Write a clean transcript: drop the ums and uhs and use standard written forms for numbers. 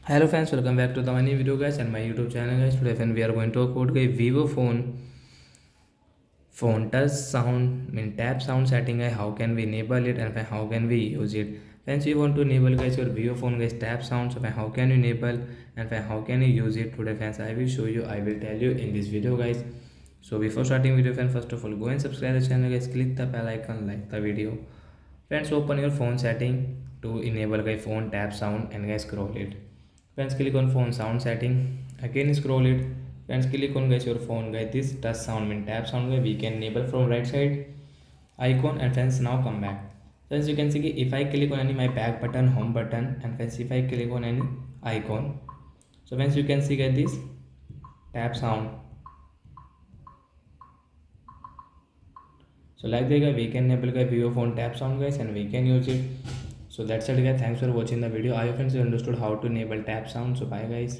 Hello friends, welcome back to the new video guys and my YouTube channel guys. Today friend we are going to talk about guys Vivo phone touch sound mean tap sound setting है how can we enable it and फिर how can we use it. Friends, you want to enable guys your Vivo phone guys tap sound, so how can you enable and फिर how can you use it today friends. I will show you, I will tell you in this video guys. So before starting video friends, first of all go and subscribe the channel guys, click the bell icon, like the video. Friends, open your phone setting to enable guys phone tap sound and guys scroll it. Friends, click on phone sound setting, again scroll it. Friends, click on guys your phone guys this touch sound mean tap sound guys we can enable from right side icon. And friends, now come back. Friends, you can see if I click on any my back button, home button, and friends if I click on any icon, so friends you can see guys this tap sound. So like that guys we can enable guys Vivo phone tap sound guys and we can use it. So that's it guys, thanks for watching the video. I hope friends you understood how to enable tap sound. So bye guys.